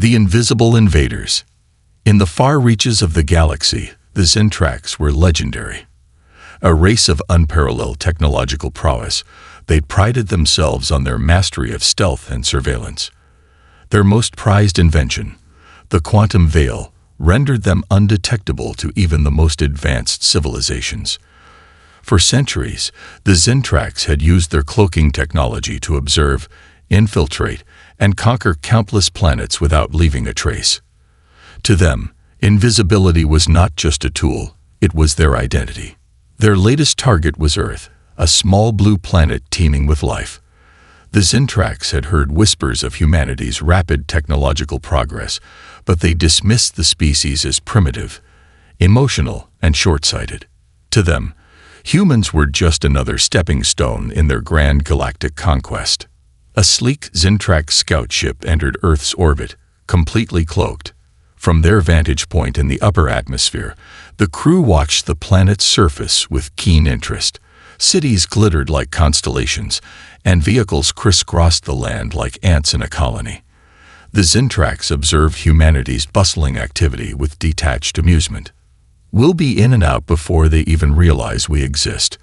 The invisible invaders. In the far reaches of the galaxy, the Zentrax were legendary. A race of unparalleled technological prowess, they prided themselves on their mastery of stealth and surveillance. Their most prized invention, the quantum veil, rendered them undetectable to even the most advanced civilizations. For centuries, the Zentrax had used their cloaking technology to observe, infiltrate, and conquer countless planets without leaving a trace. To them, invisibility was not just a tool, it was their identity. Their latest target was Earth, a small blue planet teeming with life. The Zentrax had heard whispers of humanity's rapid technological progress, but they dismissed the species as primitive, emotional, and short-sighted. To them, humans were just another stepping stone in their grand galactic conquest. A sleek Zentrax scout ship entered Earth's orbit, completely cloaked. From their vantage point in the upper atmosphere, the crew watched the planet's surface with keen interest. Cities glittered like constellations, and vehicles crisscrossed the land like ants in a colony. The Zentrax observed humanity's bustling activity with detached amusement. "We'll be in and out before they even realize we exist,"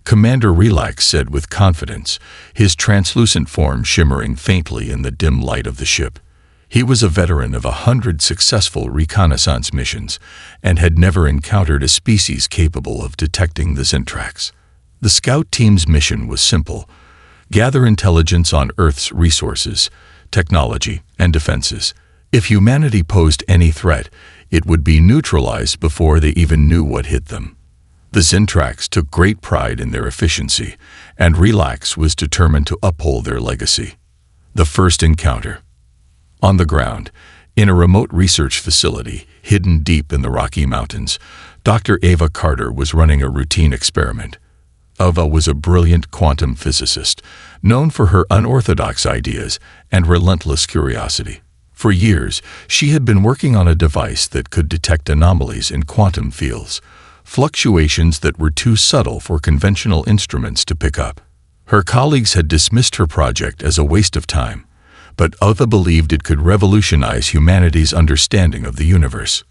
Commander Relax said with confidence, his translucent form shimmering faintly in the dim light of the ship. He was a veteran of 100 successful reconnaissance missions and had never encountered a species capable of detecting the Zentrax. The scout team's mission was simple: gather intelligence on Earth's resources, technology, and defenses. If humanity posed any threat, it would be neutralized before they even knew what hit them. The Zentrax took great pride in their efficiency, and Relax was determined to uphold their legacy. The first encounter. On the ground, in a remote research facility hidden deep in the Rocky Mountains, Dr. Ava Carter was running a routine experiment. Ava was a brilliant quantum physicist, known for her unorthodox ideas and relentless curiosity. For years, she had been working on a device that could detect anomalies in quantum fields, fluctuations that were too subtle for conventional instruments to pick up. Her colleagues had dismissed her project as a waste of time, but Ava believed it could revolutionize humanity's understanding of the universe.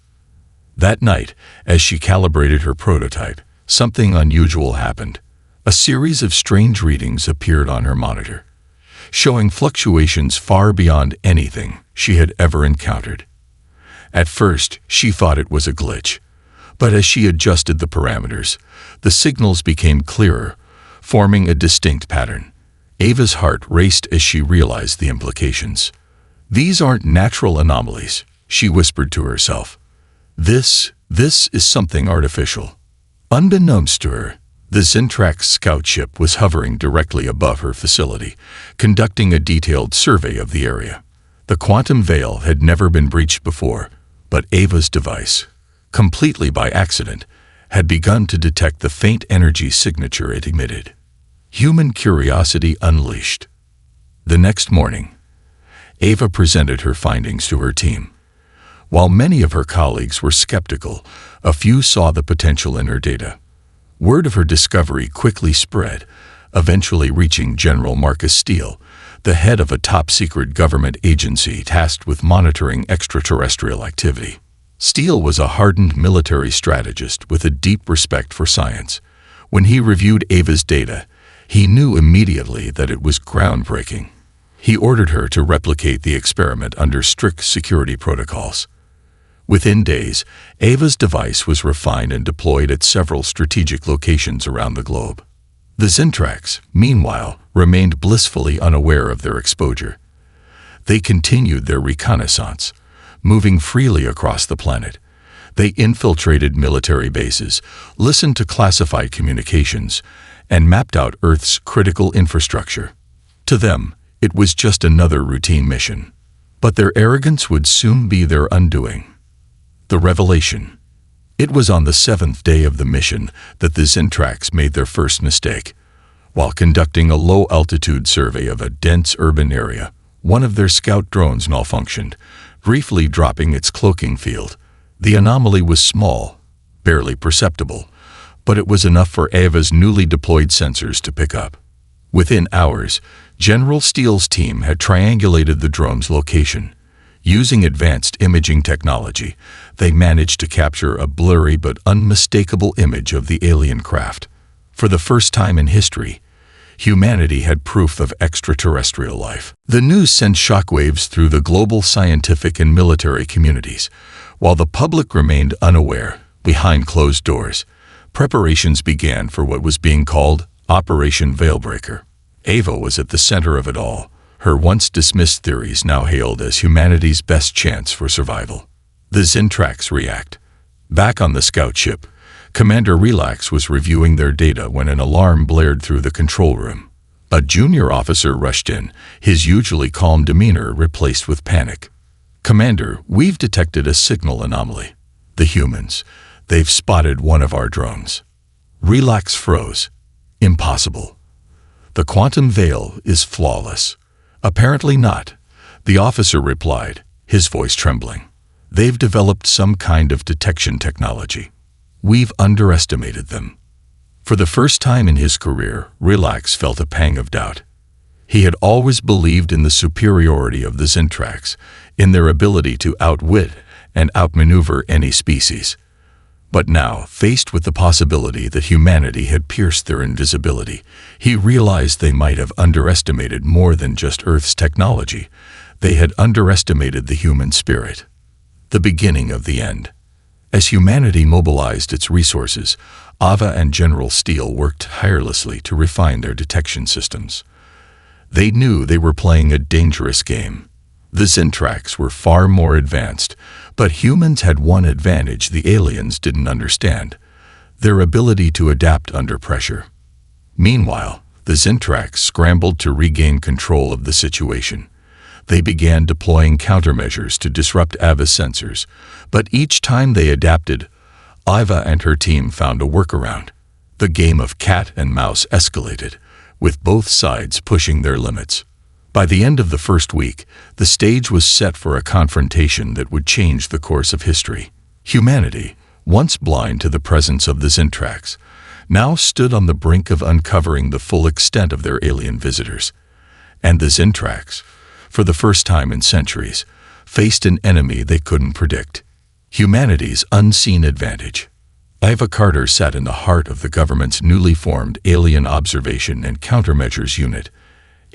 That night, as she calibrated her prototype, something unusual happened. A series of strange readings appeared on her monitor, showing fluctuations far beyond anything she had ever encountered. At first, she thought it was a glitch, but as she adjusted the parameters, the signals became clearer, forming a distinct pattern. Ava's heart raced as she realized the implications. "These aren't natural anomalies," she whispered to herself. This is something artificial." Unbeknownst to her, the Zentrax scout ship was hovering directly above her facility, conducting a detailed survey of the area. The quantum veil had never been breached before, but Ava's device, completely by accident, had begun to detect the faint energy signature it emitted. Human curiosity unleashed. The next morning, Ava presented her findings to her team. While many of her colleagues were skeptical, a few saw the potential in her data. Word of her discovery quickly spread, eventually reaching General Marcus Steele, the head of a top-secret government agency tasked with monitoring extraterrestrial activity. Steele was a hardened military strategist with a deep respect for science. When he reviewed Ava's data, he knew immediately that it was groundbreaking. He ordered her to replicate the experiment under strict security protocols. Within days, Ava's device was refined and deployed at several strategic locations around the globe. The Zentrax, meanwhile, remained blissfully unaware of their exposure. They continued their reconnaissance, moving freely across the planet. They infiltrated military bases, listened to classified communications, and mapped out Earth's critical infrastructure. To them, it was just another routine mission. But their arrogance would soon be their undoing. The revelation. It was on the 7th day of the mission that the Zentrax made their first mistake. While conducting a low-altitude survey of a dense urban area, one of their scout drones malfunctioned, briefly dropping its cloaking field. The anomaly was small, barely perceptible, but it was enough for Ava's newly deployed sensors to pick up. Within hours, General Steele's team had triangulated the drone's location. Using advanced imaging technology, they managed to capture a blurry but unmistakable image of the alien craft. For the first time in history, humanity had proof of extraterrestrial life. The news sent shockwaves through the global scientific and military communities. While the public remained unaware, behind closed doors, preparations began for what was being called Operation Veilbreaker. Ava was at the center of it all. Her once dismissed theories now hailed as humanity's best chance for survival. The Zintrax react. Back on the scout ship, Commander Relax was reviewing their data when an alarm blared through the control room. A junior officer rushed in, his usually calm demeanor replaced with panic. "Commander, we've detected a signal anomaly. The humans, they've spotted one of our drones." Relax froze. "Impossible. The quantum veil is flawless." "Apparently not," the officer replied, his voice trembling. "They've developed some kind of detection technology. We've underestimated them." For the first time in his career, Relax felt a pang of doubt. He had always believed in the superiority of the Zintrax, in their ability to outwit and outmaneuver any species. But now, faced with the possibility that humanity had pierced their invisibility, he realized they might have underestimated more than just Earth's technology. They had underestimated the human spirit. The beginning of the end. As humanity mobilized its resources, Ava and General Steele worked tirelessly to refine their detection systems. They knew they were playing a dangerous game. The Zintrax were far more advanced, but humans had one advantage the aliens didn't understand: their ability to adapt under pressure. Meanwhile, the Zintrax scrambled to regain control of the situation. They began deploying countermeasures to disrupt Ava's sensors, but each time they adapted, Ava and her team found a workaround. The game of cat and mouse escalated, with both sides pushing their limits. By the end of the first week, the stage was set for a confrontation that would change the course of history. Humanity, once blind to the presence of the Zintrax, now stood on the brink of uncovering the full extent of their alien visitors. And the Zintrax, for the first time in centuries, faced an enemy they couldn't predict: humanity's unseen advantage. Ava Carter sat in the heart of the government's newly formed Alien Observation and Countermeasures Unit,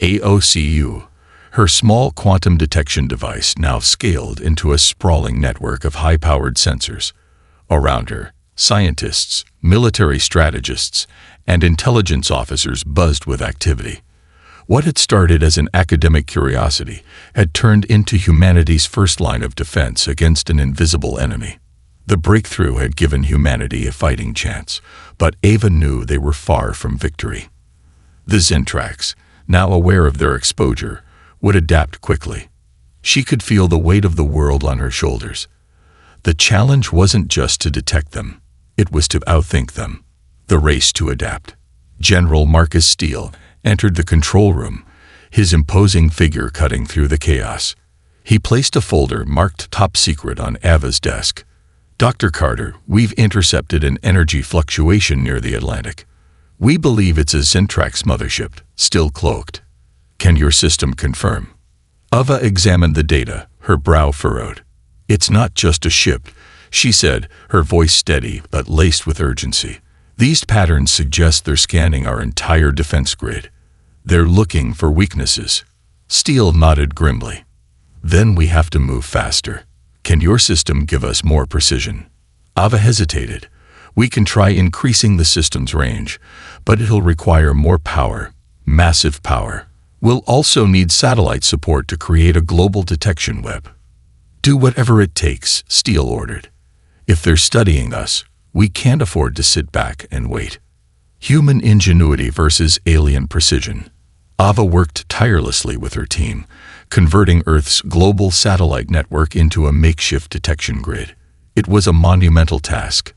AOCU. Her small quantum detection device now scaled into a sprawling network of high-powered sensors. Around her, scientists, military strategists, and intelligence officers buzzed with activity. What had started as an academic curiosity had turned into humanity's first line of defense against an invisible enemy. The breakthrough had given humanity a fighting chance, but Ava knew they were far from victory. The Zintrax, now aware of their exposure, would adapt quickly. She could feel the weight of the world on her shoulders. The challenge wasn't just to detect them, it was to outthink them. The race to adapt. General Marcus Steele entered the control room, his imposing figure cutting through the chaos. He placed a folder marked Top Secret on Ava's desk. "Dr. Carter, we've intercepted an energy fluctuation near the Atlantic. We believe it's a Zintrax mothership, still cloaked. Can your system confirm?" Ava examined the data, her brow furrowed. "It's not just a ship," she said, her voice steady but laced with urgency. "These patterns suggest they're scanning our entire defense grid. They're looking for weaknesses." Steele nodded grimly. "Then we have to move faster. Can your system give us more precision?" Ava hesitated. "We can try increasing the system's range, but it'll require more power, massive power. We'll also need satellite support to create a global detection web." "Do whatever it takes," Steele ordered. "If they're studying us, we can't afford to sit back and wait." Human ingenuity versus alien precision. Ava worked tirelessly with her team, converting Earth's global satellite network into a makeshift detection grid. It was a monumental task.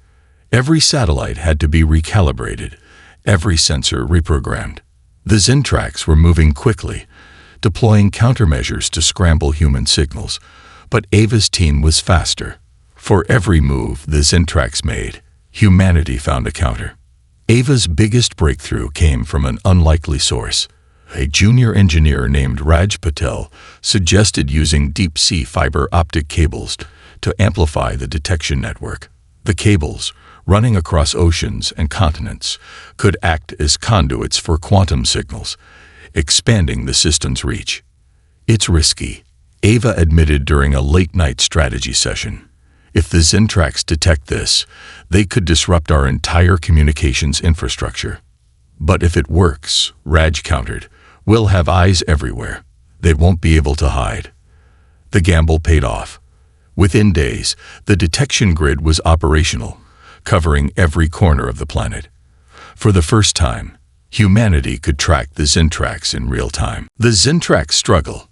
Every satellite had to be recalibrated, every sensor reprogrammed. The Zintrax were moving quickly, deploying countermeasures to scramble human signals, but Ava's team was faster. For every move the Zintrax made, humanity found a counter. Ava's biggest breakthrough came from an unlikely source: a junior engineer named Raj Patel suggested using deep-sea fiber optic cables to amplify the detection network. The cables, running across oceans and continents, could act as conduits for quantum signals, expanding the system's reach. "It's risky," Ava admitted during a late-night strategy session. "If the Zentrax detect this, they could disrupt our entire communications infrastructure." "But if it works," Raj countered, "we'll have eyes everywhere. They won't be able to hide." The gamble paid off. Within days, the detection grid was operational, covering every corner of the planet. For the first time, humanity could track the Zentrax in real time. The Zentrax struggle.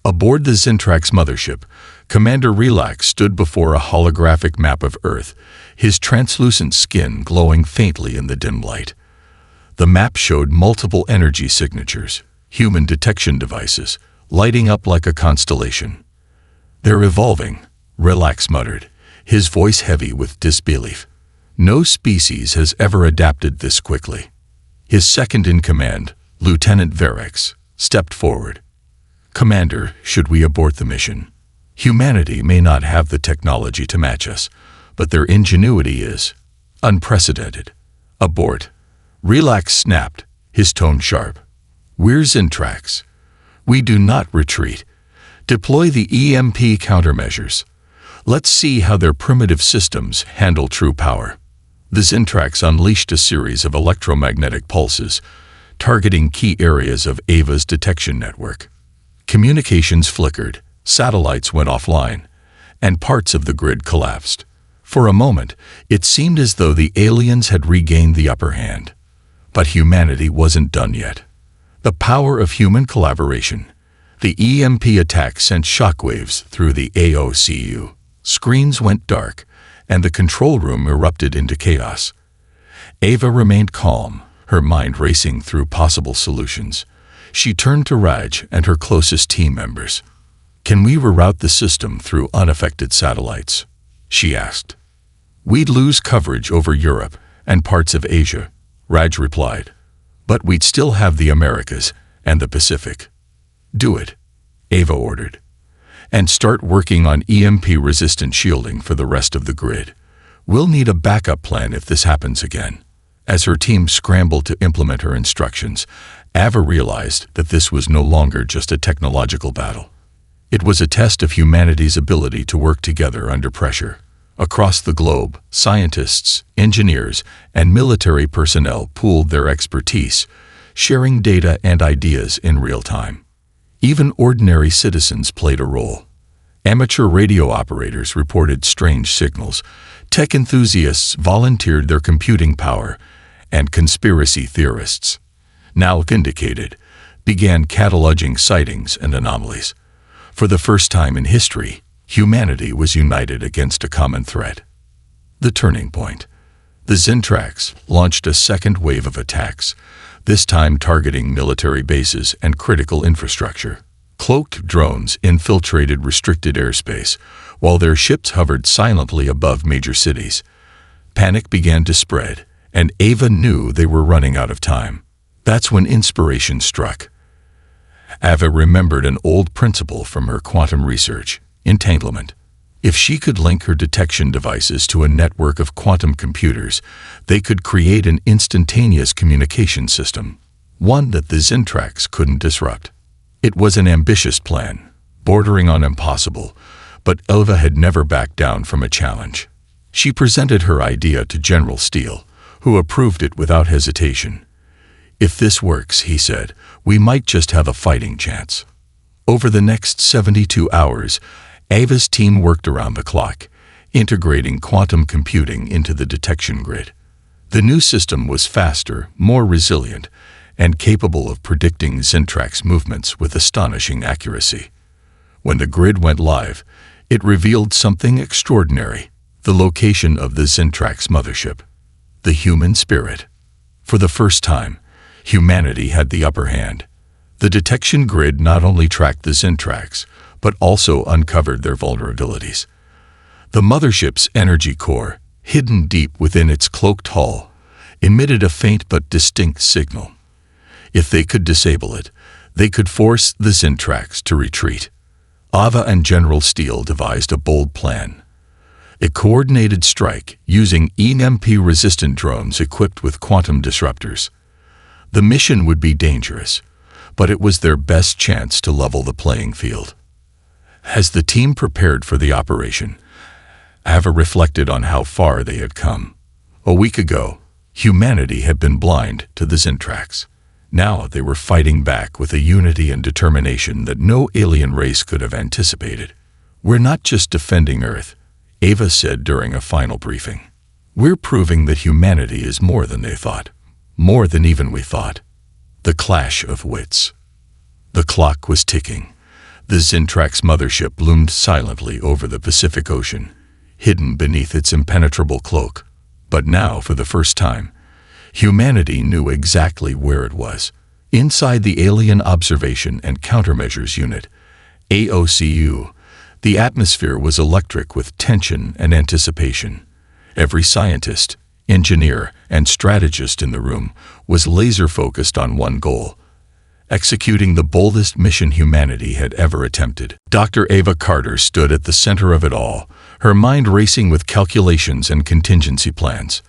Aboard the Zentrax mothership, Commander Relax stood before a holographic map of Earth, his translucent skin glowing faintly in the dim light. The map showed multiple energy signatures, human detection devices, lighting up like a constellation. "They're evolving," Relax muttered, his voice heavy with disbelief. "No species has ever adapted this quickly." His second-in-command, Lieutenant Verex, stepped forward. "Commander, should we abort the mission? Humanity may not have the technology to match us, but their ingenuity is unprecedented." "Abort," Relax snapped, his tone sharp. "We're Zentrax. We do not retreat. Deploy the EMP countermeasures. Let's see how their primitive systems handle true power." The Zentrax unleashed a series of electromagnetic pulses, targeting key areas of Ava's detection network. Communications flickered, satellites went offline, and parts of the grid collapsed. For a moment, it seemed as though the aliens had regained the upper hand. But humanity wasn't done yet. The power of human collaboration. The EMP attack sent shockwaves through the AOCU. Screens went dark, and the control room erupted into chaos. Ava remained calm, her mind racing through possible solutions. She turned to Raj and her closest team members. "Can we reroute the system through unaffected satellites?" she asked. "We'd lose coverage over Europe and parts of Asia," Raj replied. "But we'd still have the Americas and the Pacific." "Do it," Ava ordered. "And start working on EMP-resistant shielding for the rest of the grid. We'll need a backup plan if this happens again." As her team scrambled to implement her instructions, Ava realized that this was no longer just a technological battle. It was a test of humanity's ability to work together under pressure. Across the globe, scientists, engineers, and military personnel pooled their expertise, sharing data and ideas in real time. Even ordinary citizens played a role. Amateur radio operators reported strange signals, tech enthusiasts volunteered their computing power, and conspiracy theorists, now vindicated, began cataloging sightings and anomalies. For the first time in history, humanity was united against a common threat. The turning point. The Zentrax launched a second wave of attacks, this time targeting military bases and critical infrastructure. Cloaked drones infiltrated restricted airspace, while their ships hovered silently above major cities. Panic began to spread, and Ava knew they were running out of time. That's when inspiration struck. Ava remembered an old principle from her quantum research: entanglement. If she could link her detection devices to a network of quantum computers, they could create an instantaneous communication system, one that the Zentrax couldn't disrupt. It was an ambitious plan, bordering on impossible, but Ava had never backed down from a challenge. She presented her idea to General Steele, who approved it without hesitation. "If this works," he said, "we might just have a fighting chance." Over the next 72 hours, Ava's team worked around the clock, integrating quantum computing into the detection grid. The new system was faster, more resilient, and capable of predicting Zentrax movements with astonishing accuracy. When the grid went live, it revealed something extraordinary: the location of the Zentrax mothership, the human spirit. For the first time, humanity had the upper hand. The detection grid not only tracked the Zentrax, but also uncovered their vulnerabilities. The mothership's energy core, hidden deep within its cloaked hull, emitted a faint but distinct signal. If they could disable it, They could force the Zintrax to retreat. Ava and General Steele devised a bold plan. A coordinated strike using EMP-resistant drones equipped with quantum disruptors. The mission would be dangerous, but it was their best chance to level the playing field. As the team prepared for the operation, Ava reflected on how far they had come. A week ago, humanity had been blind to the Zintrax. Now they were fighting back with a unity and determination that no alien race could have anticipated. "We're not just defending Earth," Ava said during a final briefing. "We're proving that humanity is more than they thought. More than even we thought." The clash of wits. The clock was ticking. The Zintrax mothership loomed silently over the Pacific Ocean, hidden beneath its impenetrable cloak. But now, for the first time, humanity knew exactly where it was. Inside the Alien Observation and Countermeasures Unit, AOCU, the atmosphere was electric with tension and anticipation. Every scientist, engineer, and strategist in the room was laser-focused on one goal: executing the boldest mission humanity had ever attempted. Dr. Ava Carter stood at the center of it all, her mind racing with calculations and contingency plans.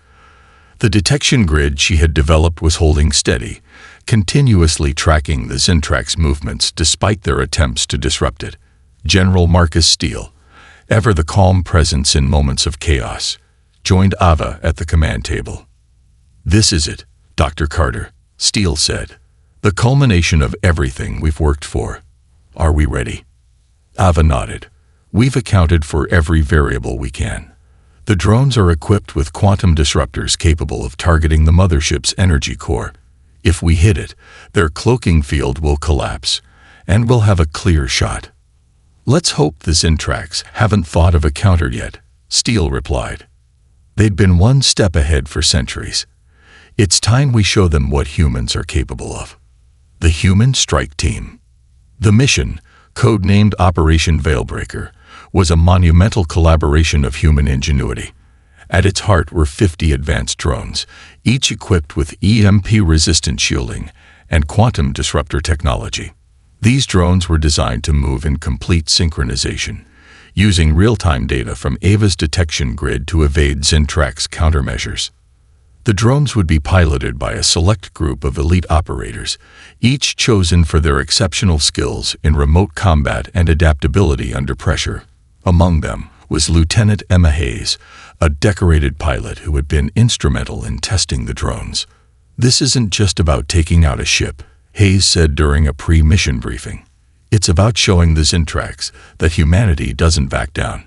The detection grid she had developed was holding steady, continuously tracking the Zintrax movements despite their attempts to disrupt it. General Marcus Steele, ever the calm presence in moments of chaos, joined Ava at the command table. "This is it, Dr. Carter," Steele said. "The culmination of everything we've worked for. Are we ready?" Ava nodded. "We've accounted for every variable we can. The drones are equipped with quantum disruptors capable of targeting the mothership's energy core. If we hit it, their cloaking field will collapse, and we'll have a clear shot." "Let's hope the Zintrax haven't thought of a counter yet," Steele replied. "They'd been one step ahead for centuries. It's time we show them what humans are capable of." The Human Strike Team. The mission, codenamed Operation Veilbreaker, was a monumental collaboration of human ingenuity. At its heart were 50 advanced drones, each equipped with EMP-resistant shielding and quantum disruptor technology. These drones were designed to move in complete synchronization, using real-time data from Ava's detection grid to evade Zintrax countermeasures. The drones would be piloted by a select group of elite operators, each chosen for their exceptional skills in remote combat and adaptability under pressure. Among them was Lieutenant Emma Hayes, a decorated pilot who had been instrumental in testing the drones. "This isn't just about taking out a ship," Hayes said during a pre-mission briefing. "It's about showing the Zintrax that humanity doesn't back down.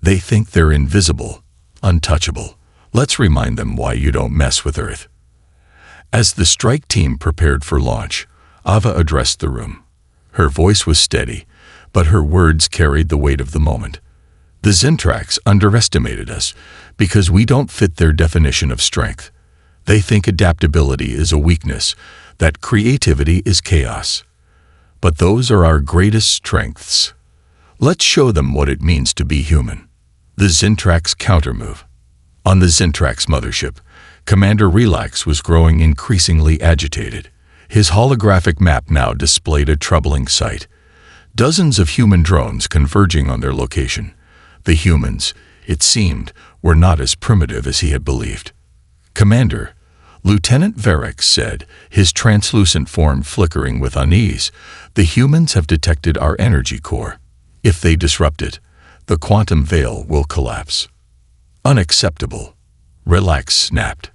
They think they're invisible, untouchable. Let's remind them why you don't mess with Earth." As the strike team prepared for launch, Ava addressed the room. Her voice was steady, but her words carried the weight of the moment. "The Zintrax underestimated us because we don't fit their definition of strength. They think adaptability is a weakness, that creativity is chaos. But those are our greatest strengths. Let's show them what it means to be human." The Zintrax countermove. On the Zintrax mothership, Commander Relax was growing increasingly agitated. His holographic map now displayed a troubling sight. Dozens of human drones converging on their location. The humans, it seemed, were not as primitive as he had believed. "Commander," Lieutenant Varric said, his translucent form flickering with unease, "the humans have detected our energy core. If they disrupt it, the quantum veil will collapse." "Unacceptable," Relax snapped.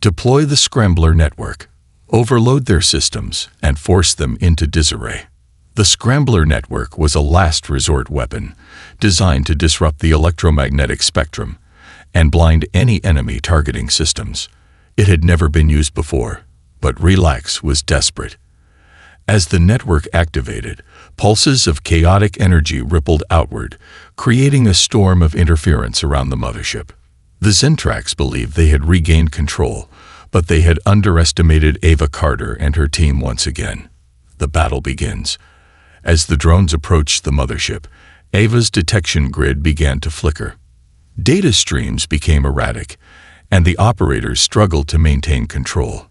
"Deploy the Scrambler network. Overload their systems and force them into disarray." The Scrambler network was a last resort weapon, designed to disrupt the electromagnetic spectrum and blind any enemy targeting systems. It had never been used before, but Relax was desperate. As the network activated, pulses of chaotic energy rippled outward, creating a storm of interference around the mothership. The Zintrax believed they had regained control, but they had underestimated Ava Carter and her team once again. The battle begins. As the drones approached the mothership, Ava's detection grid began to flicker. Data streams became erratic, and the operators struggled to maintain control.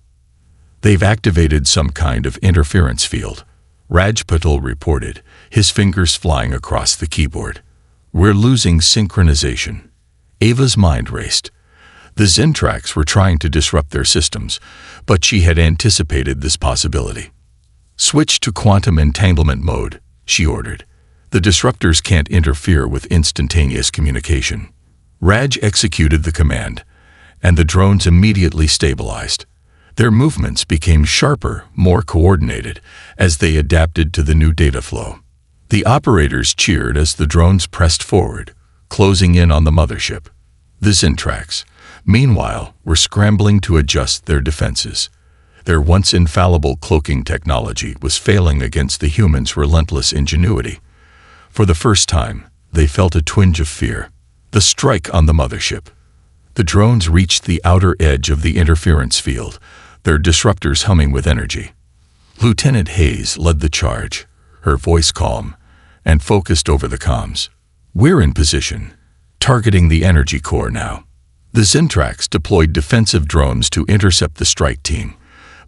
"They've activated some kind of interference field," Raj Patel reported, his fingers flying across the keyboard. "We're losing synchronization." Ava's mind raced. The Zentrax were trying to disrupt their systems, but she had anticipated this possibility. "Switch to quantum entanglement mode," she ordered. "The disruptors can't interfere with instantaneous communication." Raj executed the command, and the drones immediately stabilized. Their movements became sharper, more coordinated, as they adapted to the new data flow. The operators cheered as the drones pressed forward, closing in on the mothership. The Zentrax, meanwhile, were scrambling to adjust their defenses. Their once infallible cloaking technology was failing against the humans' relentless ingenuity. For the first time, they felt a twinge of fear. The strike on the mothership. The drones reached the outer edge of the interference field, their disruptors humming with energy. Lieutenant Hayes led the charge, her voice calm and focused over the comms. "We're in position, targeting the energy core now." The Zentrax deployed defensive drones to intercept the strike team,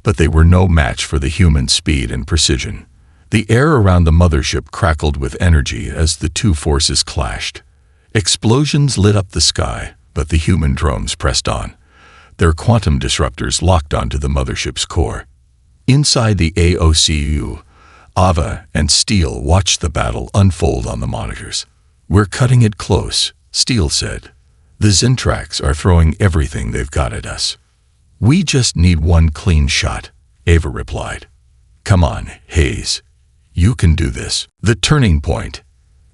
but they were no match for the human speed and precision. The air around the mothership crackled with energy as the two forces clashed. Explosions lit up the sky, but the human drones pressed on. Their quantum disruptors locked onto the mothership's core. Inside the AOCU, Ava and Steele watched the battle unfold on the monitors. "We're cutting it close," Steele said. "The Zentrax are throwing everything they've got at us." "We just need one clean shot," Ava replied. "Come on, Hayes. You can do this." The turning point.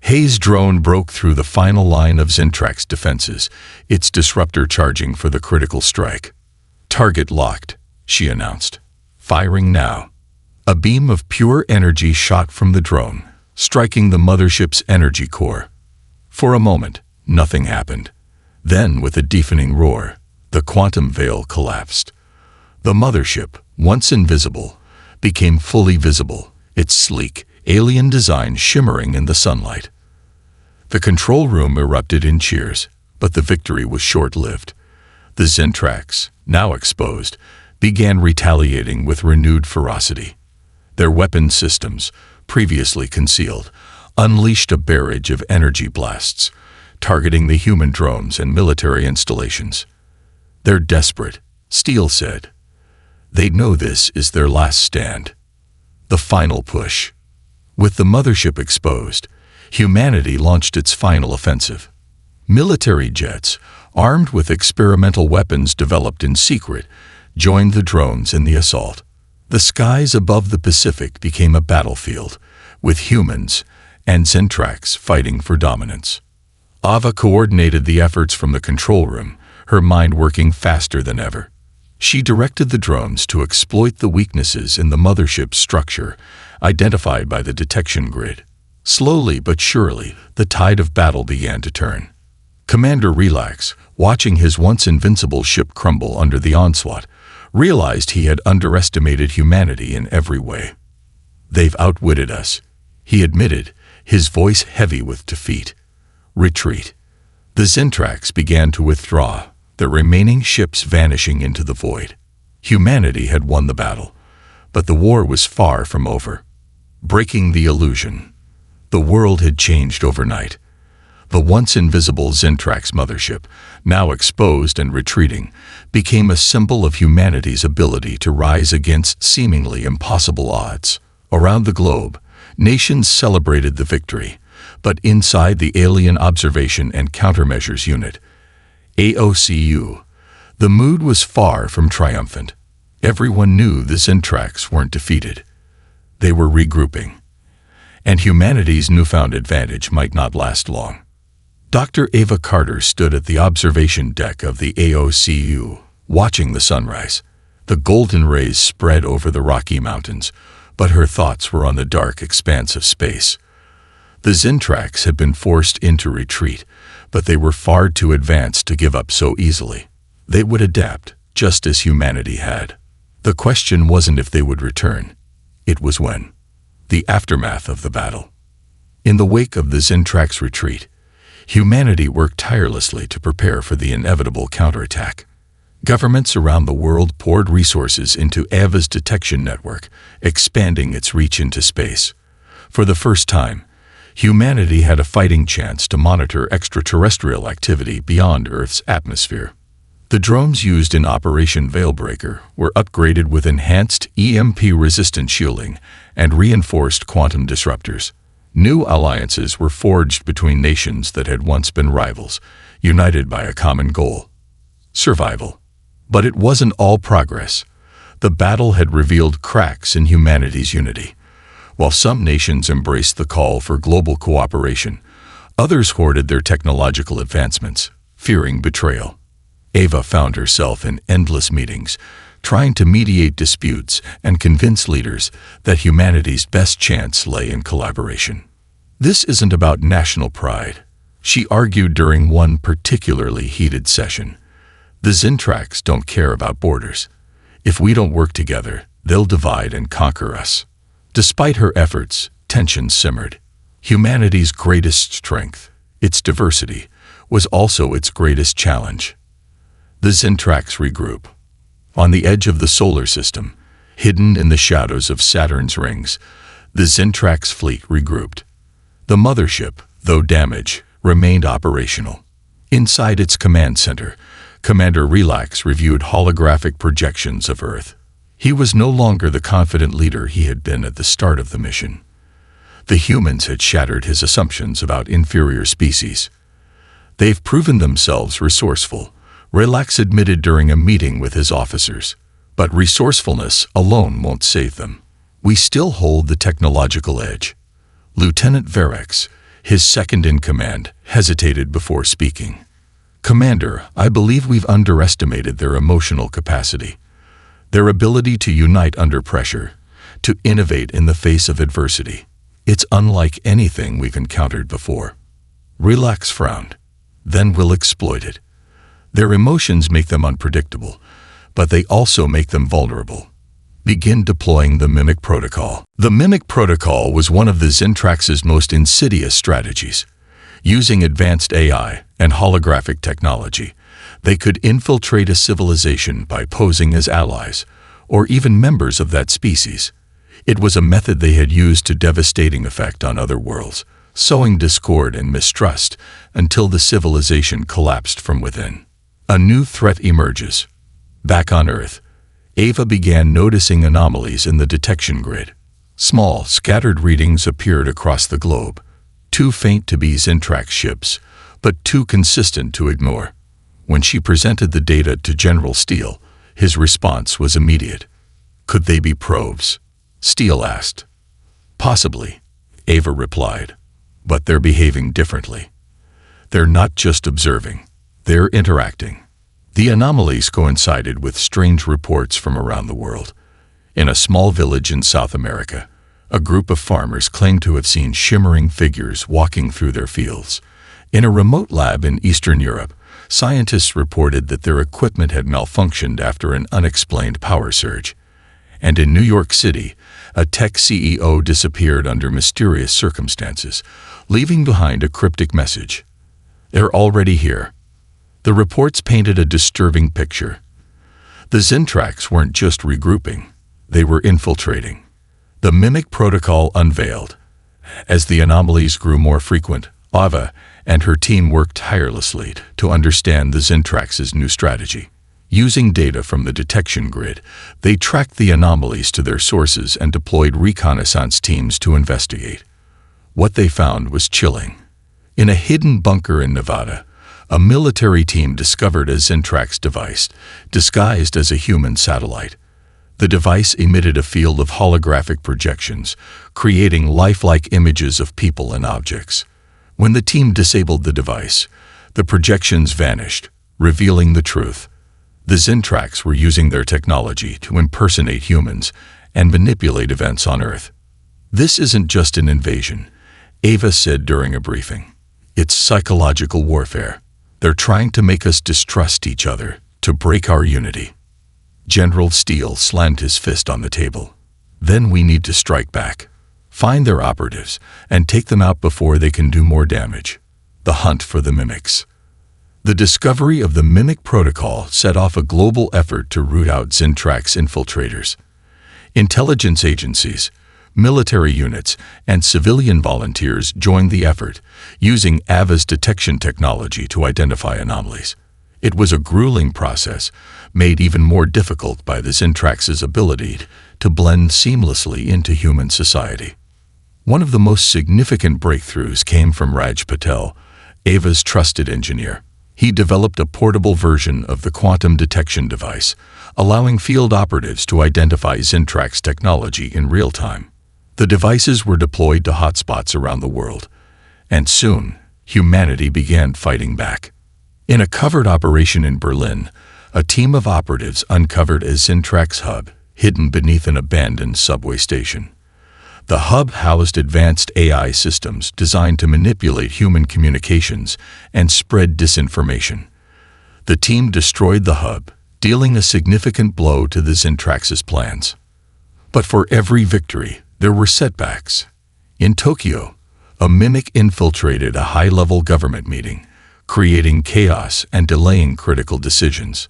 Hayes' drone broke through the final line of Zentrax defenses, its disruptor charging for the critical strike. "Target locked," she announced. "Firing now." A beam of pure energy shot from the drone, striking the mothership's energy core. For a moment, nothing happened. Then, with a deafening roar, the quantum veil collapsed. The mothership, once invisible, became fully visible, its sleek, alien design shimmering in the sunlight. The control room erupted in cheers, but the victory was short-lived. The Zentrax, now exposed, began retaliating with renewed ferocity. Their weapon systems, previously concealed, unleashed a barrage of energy blasts, targeting the human drones and military installations. "They're desperate," Steele said. "They know this is their last stand." The final push. With the mothership exposed, humanity launched its final offensive. Military jets, armed with experimental weapons developed in secret, joined the drones in the assault. The skies above the Pacific became a battlefield, with humans and Zentrax fighting for dominance. Ava coordinated the efforts from the control room, her mind working faster than ever. She directed the drones to exploit the weaknesses in the mothership's structure, identified by the detection grid. Slowly but surely, the tide of battle began to turn. Commander Relax, watching his once invincible ship crumble under the onslaught, realized he had underestimated humanity in every way. "They've outwitted us," he admitted, his voice heavy with defeat. Retreat. The Zentrax began to withdraw, the remaining ships vanishing into the void. Humanity had won the battle, but the war was far from over. Breaking the illusion. The world had changed overnight. The once invisible Zentrax mothership, now exposed and retreating, became a symbol of humanity's ability to rise against seemingly impossible odds. Around the globe, nations celebrated the victory, but inside the Alien Observation and Countermeasures Unit, AOCU, the mood was far from triumphant. Everyone knew the Zentrax weren't defeated. They were regrouping, and humanity's newfound advantage might not last long. Dr. Ava Carter stood at the observation deck of the AOCU, watching the sunrise. The golden rays spread over the Rocky Mountains, but her thoughts were on the dark expanse of space. The Zentrax had been forced into retreat, but they were far too advanced to give up so easily. They would adapt, just as humanity had. The question wasn't if they would return. It was when. The aftermath of the battle. In the wake of the Zentrax retreat, humanity worked tirelessly to prepare for the inevitable counterattack. Governments around the world poured resources into EVA's detection network, expanding its reach into space. For the first time, humanity had a fighting chance to monitor extraterrestrial activity beyond Earth's atmosphere. The drones used in Operation Veilbreaker were upgraded with enhanced EMP-resistant shielding and reinforced quantum disruptors. New alliances were forged between nations that had once been rivals, united by a common goal: survival. But it wasn't all progress. The battle had revealed cracks in humanity's unity. While some nations embraced the call for global cooperation, others hoarded their technological advancements, fearing betrayal. Ava found herself in endless meetings, trying to mediate disputes and convince leaders that humanity's best chance lay in collaboration. This isn't about national pride, she argued during one particularly heated session. The Zintrax don't care about borders. If we don't work together, they'll divide and conquer us. Despite her efforts, tension simmered. Humanity's greatest strength, its diversity, was also its greatest challenge. The Zintrax regroup. On the edge of the solar system, hidden in the shadows of Saturn's rings, the Zintrax fleet regrouped. The mothership, though damaged, remained operational. Inside its command center, Commander Relax reviewed holographic projections of Earth. He was no longer the confident leader he had been at the start of the mission. The humans had shattered his assumptions about inferior species. They've proven themselves resourceful, Relax admitted during a meeting with his officers. But resourcefulness alone won't save them. We still hold the technological edge. Lieutenant Verex, his second-in-command, hesitated before speaking. Commander, I believe we've underestimated their emotional capacity. Their ability to unite under pressure, to innovate in the face of adversity. It's unlike anything we've encountered before. Relax frowned. Then we'll exploit it. Their emotions make them unpredictable, but they also make them vulnerable. Begin deploying the Mimic Protocol. The Mimic Protocol was one of the Zintrax's most insidious strategies. Using advanced AI and holographic technology, they could infiltrate a civilization by posing as allies, or even members of that species. It was a method they had used to devastating effect on other worlds, sowing discord and mistrust until the civilization collapsed from within. A new threat emerges. Back on Earth, Ava began noticing anomalies in the detection grid. Small, scattered readings appeared across the globe, too faint to be Zintrax ships, but too consistent to ignore. When she presented the data to General Steele, his response was immediate. Could they be probes? Steele asked. Possibly, Ava replied, but they're behaving differently. They're not just observing, they're interacting. The anomalies coincided with strange reports from around the world. In a small village in South America, a group of farmers claimed to have seen shimmering figures walking through their fields. In a remote lab in Eastern Europe, scientists reported that their equipment had malfunctioned after an unexplained power surge. And in New York City, a tech CEO disappeared under mysterious circumstances, leaving behind a cryptic message. They're already here. The reports painted a disturbing picture. The Zintrax weren't just regrouping, they were infiltrating. The Mimic Protocol unveiled. As the anomalies grew more frequent, Ava and her team worked tirelessly to understand the Zintrax's new strategy. Using data from the detection grid, they tracked the anomalies to their sources and deployed reconnaissance teams to investigate. What they found was chilling. In a hidden bunker in Nevada, a military team discovered a Zintrax device, disguised as a human satellite. The device emitted a field of holographic projections, creating lifelike images of people and objects. When the team disabled the device, the projections vanished, revealing the truth. The Zintrax were using their technology to impersonate humans and manipulate events on Earth. This isn't just an invasion, Ava said during a briefing. It's psychological warfare. They're trying to make us distrust each other, to break our unity. General Steele slammed his fist on the table. Then we need to strike back. Find their operatives and take them out before they can do more damage. The hunt for the mimics. The discovery of the Mimic Protocol set off a global effort to root out Zintrax infiltrators. Intelligence agencies, military units, and civilian volunteers joined the effort, using AVA's detection technology to identify anomalies. It was a grueling process, made even more difficult by the Zintrax's ability to blend seamlessly into human society. One of the most significant breakthroughs came from Raj Patel, AVA's trusted engineer. He developed a portable version of the quantum detection device, allowing field operatives to identify Zintrax technology in real time. The devices were deployed to hotspots around the world, and soon, humanity began fighting back. In a covert operation in Berlin, a team of operatives uncovered a Zintrax hub hidden beneath an abandoned subway station. The hub housed advanced AI systems designed to manipulate human communications and spread disinformation. The team destroyed the hub, dealing a significant blow to the Zintrax's plans. But for every victory, there were setbacks. In Tokyo, a mimic infiltrated a high-level government meeting, creating chaos and delaying critical decisions.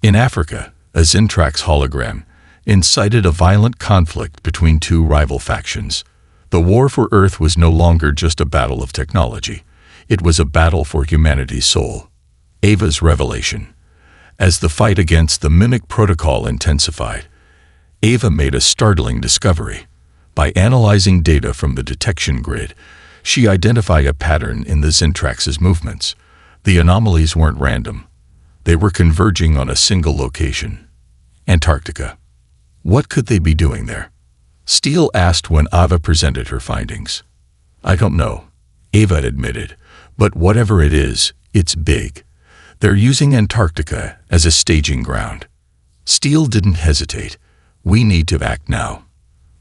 In Africa, a Zintrax hologram incited a violent conflict between two rival factions. The war for Earth was no longer just a battle of technology. It was a battle for humanity's soul. AVA's revelation. As the fight against the Mimic Protocol intensified, AVA made a startling discovery. By analyzing data from the detection grid, she identified a pattern in the Zintrax's movements. The anomalies weren't random. They were converging on a single location: Antarctica. What could they be doing there? Steele asked when Ava presented her findings. I don't know, Ava admitted, but whatever it is, it's big. They're using Antarctica as a staging ground. Steele didn't hesitate. We need to act now.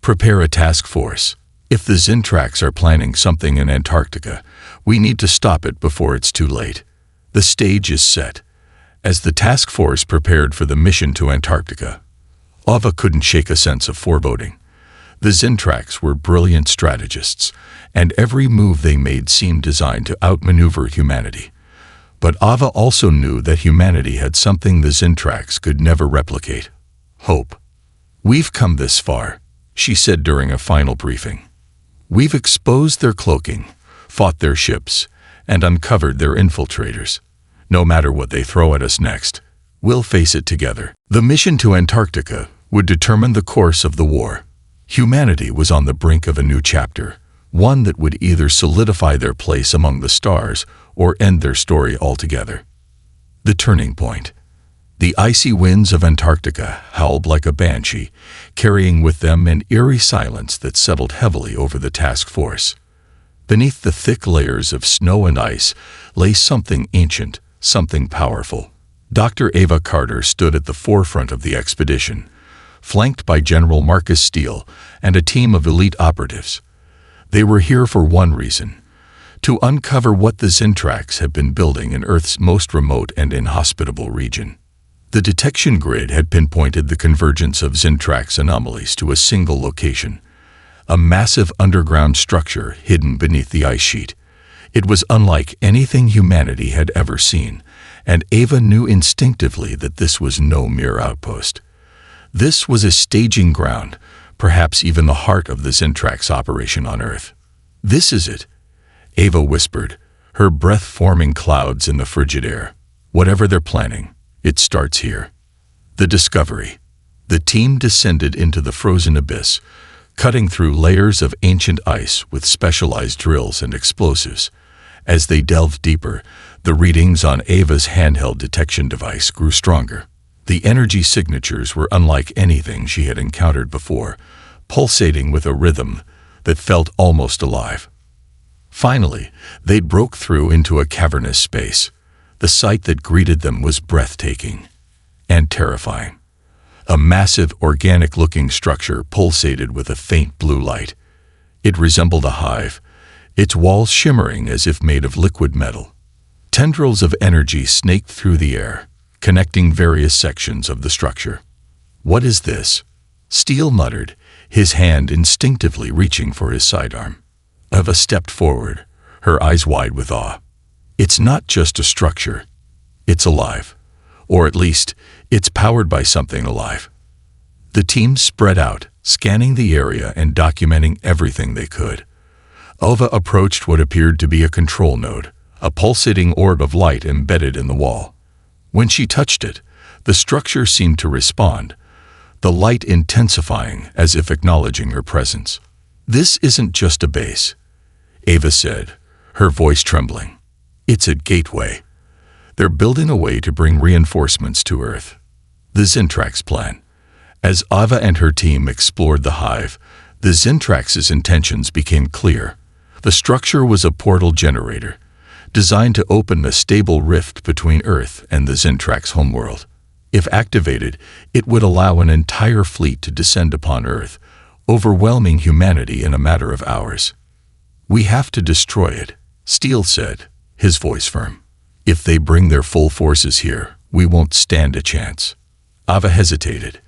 Prepare a task force. If the Zintrax are planning something in Antarctica, we need to stop it before it's too late. The stage is set. As the task force prepared for the mission to Antarctica, Ava couldn't shake a sense of foreboding. The Zintrax were brilliant strategists, and every move they made seemed designed to outmaneuver humanity. But Ava also knew that humanity had something the Zintrax could never replicate: hope. We've come this far, she said during a final briefing. We've exposed their cloaking, fought their ships, and uncovered their infiltrators. No matter what they throw at us next, we'll face it together. The mission to Antarctica would determine the course of the war. Humanity was on the brink of a new chapter, one that would either solidify their place among the stars or end their story altogether. The turning point. The icy winds of Antarctica howled like a banshee, carrying with them an eerie silence that settled heavily over the task force. Beneath the thick layers of snow and ice lay something ancient, something powerful. Dr. Ava Carter stood at the forefront of the expedition, flanked by General Marcus Steele and a team of elite operatives. They were here for one reason: to uncover what the Zintrax had been building in Earth's most remote and inhospitable region. The detection grid had pinpointed the convergence of Zintrax anomalies to a single location, a massive underground structure hidden beneath the ice sheet. It was unlike anything humanity had ever seen, and Ava knew instinctively that this was no mere outpost. This was a staging ground, perhaps even the heart of the Zintrax operation on Earth. This is it, Ava whispered, her breath forming clouds in the frigid air. Whatever they're planning, it starts here. The discovery. The team descended into the frozen abyss, cutting through layers of ancient ice with specialized drills and explosives. As they delved deeper, the readings on Ava's handheld detection device grew stronger. The energy signatures were unlike anything she had encountered before, pulsating with a rhythm that felt almost alive. Finally, they broke through into a cavernous space. The sight that greeted them was breathtaking and terrifying. A massive, organic-looking structure pulsated with a faint blue light. It resembled a hive, its walls shimmering as if made of liquid metal. Tendrils of energy snaked through the air, connecting various sections of the structure. "What is this?" Steele muttered, his hand instinctively reaching for his sidearm. Ava stepped forward, her eyes wide with awe. "It's not just a structure," It's alive. Or at least, it's powered by something alive. The team spread out, scanning the area and documenting everything they could. Ava approached what appeared to be a control node, a pulsating orb of light embedded in the wall. When she touched it, the structure seemed to respond, the light intensifying as if acknowledging her presence. "This isn't just a base," Ava said, her voice trembling. "It's a gateway. They're building a way to bring reinforcements to Earth." The Zintrax plan. As Ava and her team explored the hive, the Zintrax's intentions became clear. The structure was a portal generator, designed to open a stable rift between Earth and the Zintrax homeworld. If activated, it would allow an entire fleet to descend upon Earth, overwhelming humanity in a matter of hours. "We have to destroy it," Steele said, his voice firm. "If they bring their full forces here, we won't stand a chance." Ava hesitated.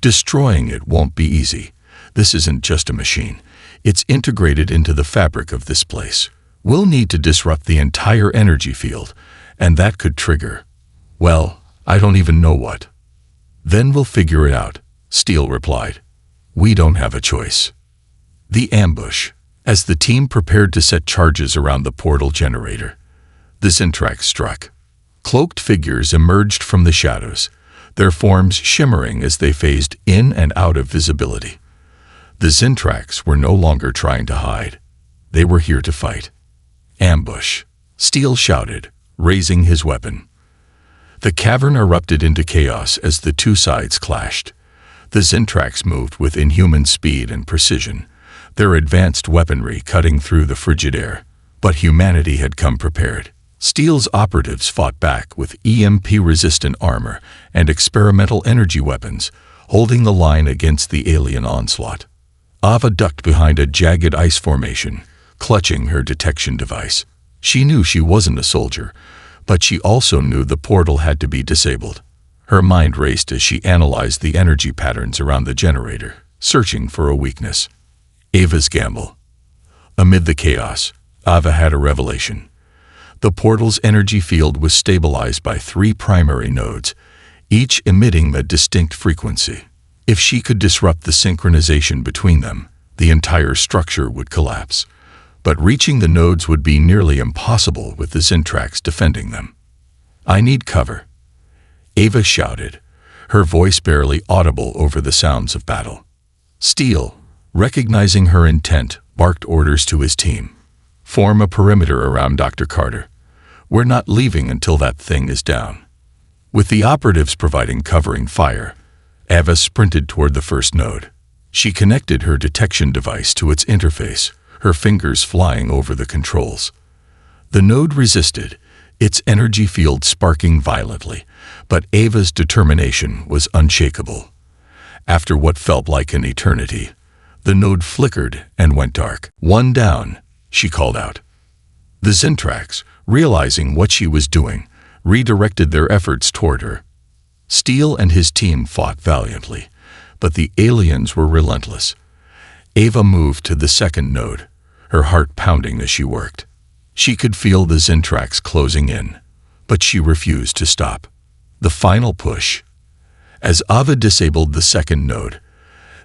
"Destroying it won't be easy. This isn't just a machine. It's integrated into the fabric of this place. We'll need to disrupt the entire energy field, and that could trigger, well, I don't even know what." "Then we'll figure it out," Steele replied. "We don't have a choice." The ambush. As the team prepared to set charges around the portal generator, the Zintrax struck. Cloaked figures emerged from the shadows, their forms shimmering as they phased in and out of visibility. The Zintrax were no longer trying to hide. They were here to fight. "Ambush," Steele shouted, raising his weapon. The cavern erupted into chaos as the two sides clashed. The Zintrax moved with inhuman speed and precision, their advanced weaponry cutting through the frigid air. But humanity had come prepared. Steele's operatives fought back with EMP-resistant armor and experimental energy weapons, holding the line against the alien onslaught. Ava ducked behind a jagged ice formation, clutching her detection device. She knew she wasn't a soldier, but she also knew the portal had to be disabled. Her mind raced as she analyzed the energy patterns around the generator, searching for a weakness. Ava's gamble. Amid the chaos, Ava had a revelation. The portal's energy field was stabilized by 3 primary nodes, each emitting a distinct frequency. If she could disrupt the synchronization between them, the entire structure would collapse. But reaching the nodes would be nearly impossible with the Zintrax defending them. "I need cover," Ava shouted, her voice barely audible over the sounds of battle. Steele, recognizing her intent, barked orders to his team. "Form a perimeter around Dr. Carter. We're not leaving until that thing is down." With the operatives providing covering fire, Ava sprinted toward the first node. She connected her detection device to its interface, her fingers flying over the controls. The node resisted, its energy field sparking violently, but Ava's determination was unshakable. After what felt like an eternity, the node flickered and went dark. "One down," she called out. The Zintrax, realizing what she was doing, redirected their efforts toward her. Steele and his team fought valiantly, but the aliens were relentless. Ava moved to the second node, her heart pounding as she worked. She could feel the Zintrax closing in, but she refused to stop. The final push. As Ava disabled the second node,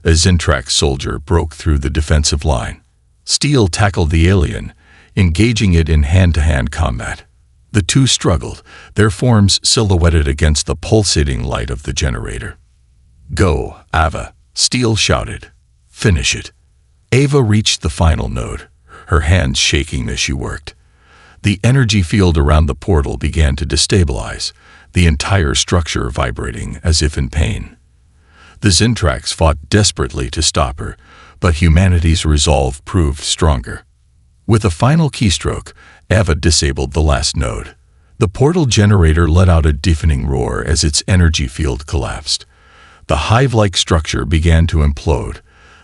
a Zintrax soldier broke through the defensive line. Steele tackled the alien, engaging it in hand-to-hand combat. The two struggled, their forms silhouetted against the pulsating light of the generator. "Go, Ava," Steele shouted. "Finish it." Ava reached the final node, her hands shaking as she worked. The energy field around the portal began to destabilize, the entire structure vibrating as if in pain. The Zintrax fought desperately to stop her, but humanity's resolve proved stronger. With a final keystroke, Ava disabled the last node. The portal generator let out a deafening roar as its energy field collapsed. The hive-like structure began to implode,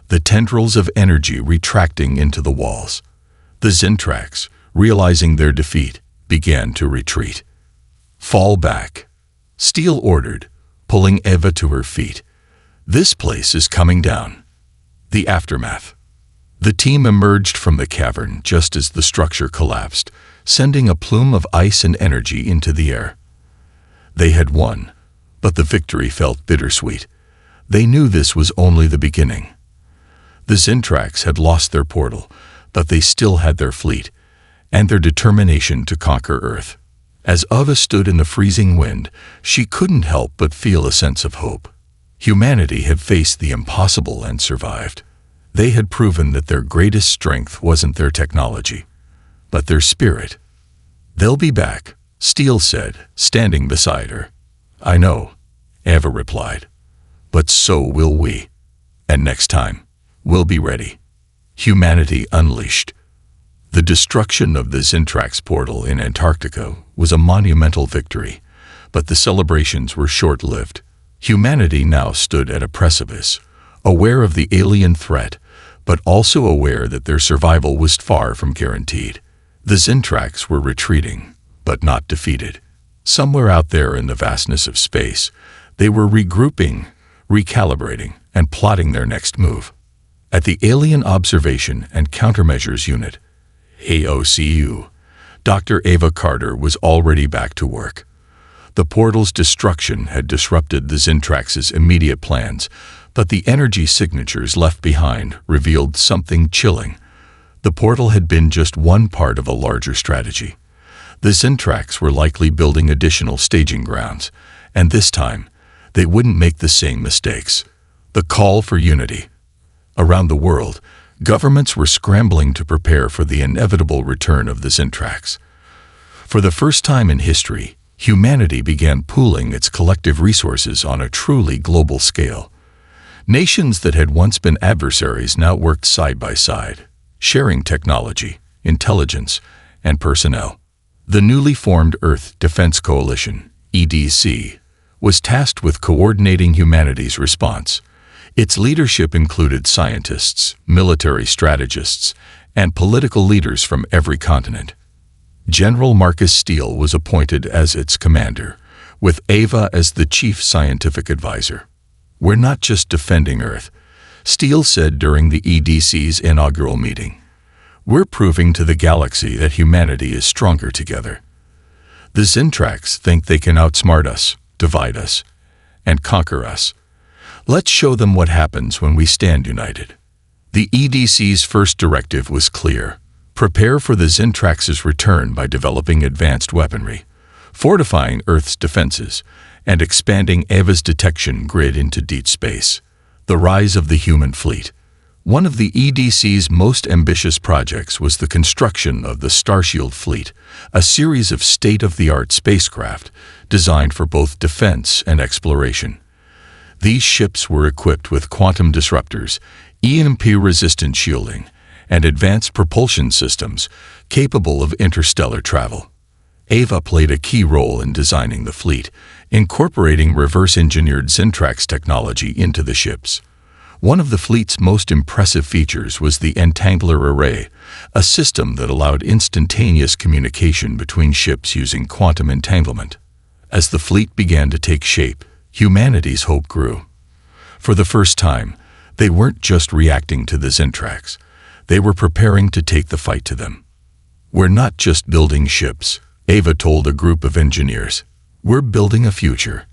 the tendrils of energy retracting into the walls. The Zintrax, realizing their defeat, began to retreat. "Fall back," Steele ordered, pulling Ava to her feet. "This place is coming down." The aftermath. The team emerged from the cavern just as the structure collapsed, sending a plume of ice and energy into the air. They had won, but the victory felt bittersweet. They knew this was only the beginning. The Zintrax had lost their portal, but they still had their fleet, and their determination to conquer Earth. As Ava stood in the freezing wind, she couldn't help but feel a sense of hope. Humanity had faced the impossible and survived. They had proven that their greatest strength wasn't their technology, but their spirit. "They'll be back," Steele said, standing beside her. "I know," Ava replied. "But so will we. And next time, we'll be ready." Humanity unleashed. The destruction of the Zintrax portal in Antarctica was a monumental victory, but the celebrations were short-lived. Humanity now stood at a precipice, aware of the alien threat, but also aware that their survival was far from guaranteed. The Zintrax were retreating, but not defeated. Somewhere out there in the vastness of space, they were regrouping, recalibrating, and plotting their next move. At the Alien Observation and Countermeasures Unit, AOCU, Dr. Ava Carter was already back to work. The portal's destruction had disrupted the Zintrax's immediate plans, but the energy signatures left behind revealed something chilling. The portal had been just one part of a larger strategy. The Zintrax were likely building additional staging grounds, and this time, they wouldn't make the same mistakes. The call for unity. Around the world, governments were scrambling to prepare for the inevitable return of the Zintrax. For the first time in history, humanity began pooling its collective resources on a truly global scale. Nations that had once been adversaries now worked side by side, sharing technology, intelligence, and personnel. The newly formed Earth Defense Coalition, EDC, was tasked with coordinating humanity's response. Its leadership included scientists, military strategists, and political leaders from every continent. General Marcus Steele was appointed as its commander, with Ava as the chief scientific advisor. "We're not just defending Earth," Steele said during the EDC's inaugural meeting. "We're proving to the galaxy that humanity is stronger together. The Zintrax think they can outsmart us, divide us, and conquer us. Let's show them what happens when we stand united." The EDC's first directive was clear: prepare for the Zintrax's return by developing advanced weaponry, fortifying Earth's defenses, and expanding Ava's detection grid into deep space. The rise of the human fleet. One of the EDC's most ambitious projects was the construction of the Starshield fleet, a series of state-of-the-art spacecraft designed for both defense and exploration. These ships were equipped with quantum disruptors, EMP-resistant shielding, and advanced propulsion systems capable of interstellar travel. Ava played a key role in designing the fleet, incorporating reverse-engineered Zintrax technology into the ships. One of the fleet's most impressive features was the Entangler Array, a system that allowed instantaneous communication between ships using quantum entanglement. As the fleet began to take shape, humanity's hope grew. For the first time, they weren't just reacting to the Zintrax. They were preparing to take the fight to them. "We're not just building ships," Ava told a group of engineers. "We're building a future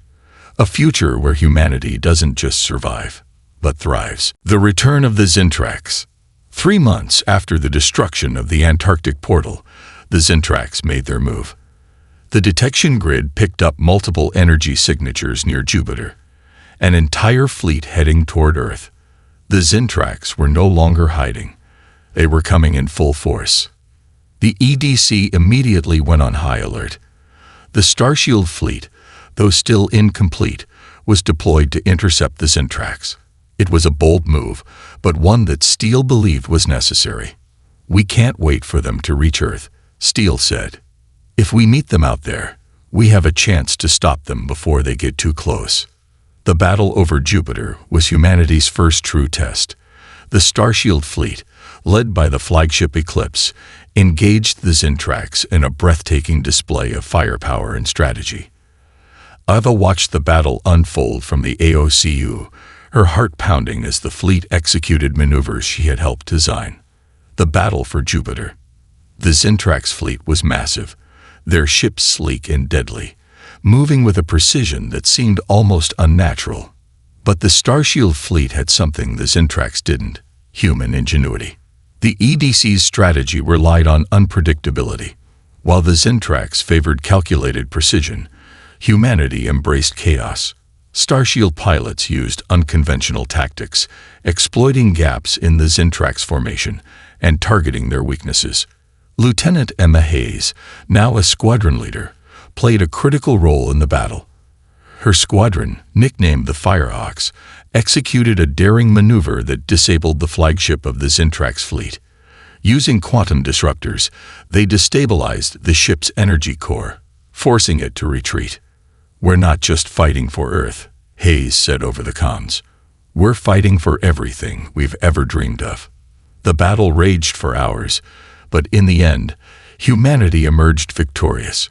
where humanity doesn't just survive, but thrives." The return of the Zintrax. 3 months after the destruction of the Antarctic portal, the Zintrax made their move. The detection grid picked up multiple energy signatures near Jupiter, an entire fleet heading toward Earth. The Zintrax were no longer hiding. They were coming in full force. The EDC immediately went on high alert. The Starshield fleet, though still incomplete, was deployed to intercept the Zintrax. It was a bold move, but one that Steele believed was necessary. "We can't wait for them to reach Earth," Steele said. "If we meet them out there, we have a chance to stop them before they get too close." The battle over Jupiter was humanity's first true test. The Starshield fleet, led by the flagship Eclipse, engaged the Zintrax in a breathtaking display of firepower and strategy. Ava watched the battle unfold from the AOCU, her heart pounding as the fleet executed maneuvers she had helped design. The battle for Jupiter. The Zintrax fleet was massive, their ships sleek and deadly, moving with a precision that seemed almost unnatural. But the Starshield fleet had something the Zintrax didn't: human ingenuity. The EDC's strategy relied on unpredictability. While the Zintrax favored calculated precision, humanity embraced chaos. Starshield pilots used unconventional tactics, exploiting gaps in the Zintrax formation and targeting their weaknesses. Lieutenant Emma Hayes, now a squadron leader, played a critical role in the battle. Her squadron, nicknamed the Firehawks, executed a daring maneuver that disabled the flagship of the Zintrax fleet. Using quantum disruptors, they destabilized the ship's energy core, forcing it to retreat. "We're not just fighting for Earth," Hayes said over the comms. "We're fighting for everything we've ever dreamed of." The battle raged for hours, but in the end, humanity emerged victorious.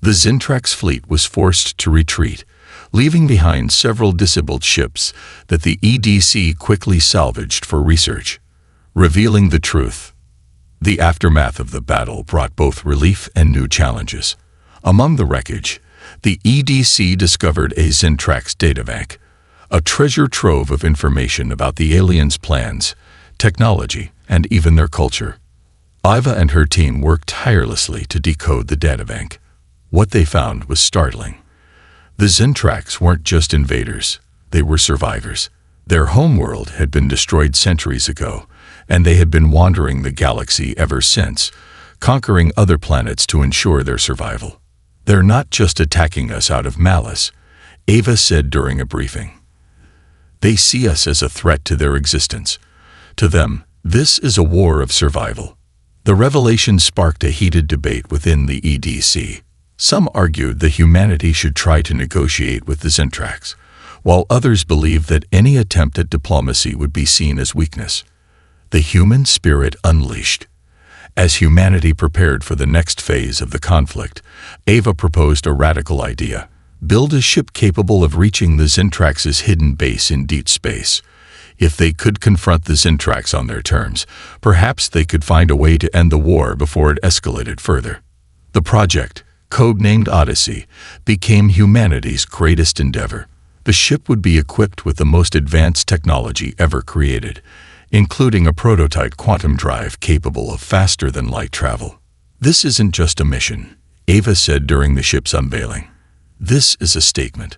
The Zintrax fleet was forced to retreat, leaving behind several disabled ships that the EDC quickly salvaged for research. Revealing the truth. The aftermath of the battle brought both relief and new challenges. Among the wreckage, the EDC discovered a Zintrax databank, a treasure trove of information about the aliens' plans, technology, and even their culture. Iva and her team worked tirelessly to decode the databank. What they found was startling. The Zintrax weren't just invaders, they were survivors. Their homeworld had been destroyed centuries ago, and they had been wandering the galaxy ever since, conquering other planets to ensure their survival. "They're not just attacking us out of malice," Ava said during a briefing. "They see us as a threat to their existence. To them, this is a war of survival." The revelation sparked a heated debate within the EDC. Some argued that humanity should try to negotiate with the Zintrax, while others believed that any attempt at diplomacy would be seen as weakness. The human spirit unleashed. As humanity prepared for the next phase of the conflict, Ava proposed a radical idea: build a ship capable of reaching the Zintrax's hidden base in deep space. If they could confront the Zintrax on their terms, perhaps they could find a way to end the war before it escalated further. The project, codenamed Odyssey, became humanity's greatest endeavor. The ship would be equipped with the most advanced technology ever created, including a prototype quantum drive capable of faster-than-light travel. "This isn't just a mission," Ava said during the ship's unveiling. "This is a statement.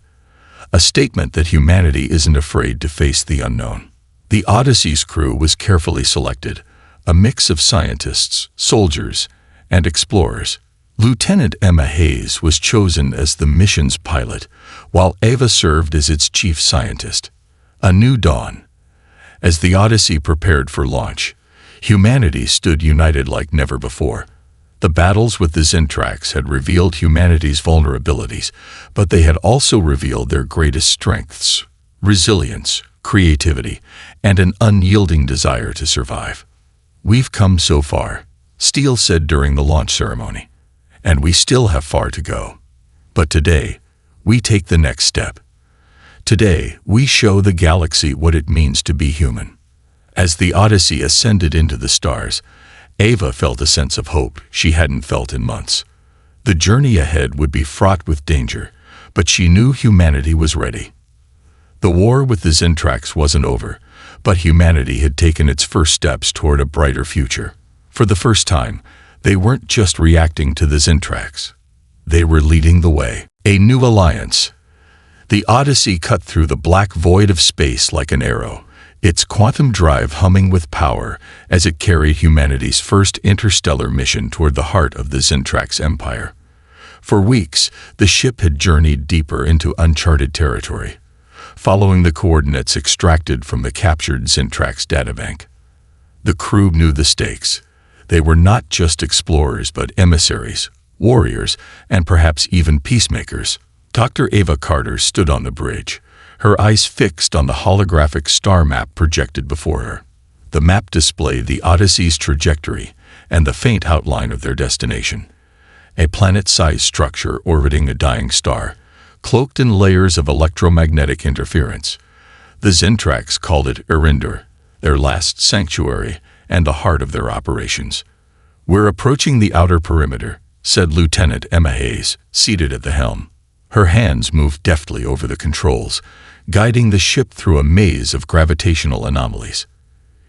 A statement that humanity isn't afraid to face the unknown." The Odyssey's crew was carefully selected, a mix of scientists, soldiers, and explorers. Lieutenant Emma Hayes was chosen as the mission's pilot, while Ava served as its chief scientist. A new dawn. As the Odyssey prepared for launch, humanity stood united like never before. The battles with the Zintrax had revealed humanity's vulnerabilities, but they had also revealed their greatest strengths: resilience, creativity, and an unyielding desire to survive. "We've come so far," Steele said during the launch ceremony, "and we still have far to go. But today, we take the next step. Today, we show the galaxy what it means to be human." As the Odyssey ascended into the stars, Ava felt a sense of hope she hadn't felt in months. The journey ahead would be fraught with danger, but she knew humanity was ready. The war with the Zintrax wasn't over, but humanity had taken its first steps toward a brighter future. For the first time, they weren't just reacting to the Zintrax. They were leading the way. A new alliance. The Odyssey cut through the black void of space like an arrow, its quantum drive humming with power as it carried humanity's first interstellar mission toward the heart of the Zintrax Empire. For weeks, the ship had journeyed deeper into uncharted territory, following the coordinates extracted from the captured Zintrax databank. The crew knew the stakes. They were not just explorers but emissaries, warriors, and perhaps even peacemakers. Dr. Ava Carter stood on the bridge, her eyes fixed on the holographic star map projected before her. The map displayed the Odyssey's trajectory and the faint outline of their destination. A planet-sized structure orbiting a dying star, cloaked in layers of electromagnetic interference. The Zintrax called it Erindur, their last sanctuary and the heart of their operations. "We're approaching the outer perimeter," said Lieutenant Emma Hayes, seated at the helm. Her hands moved deftly over the controls, guiding the ship through a maze of gravitational anomalies.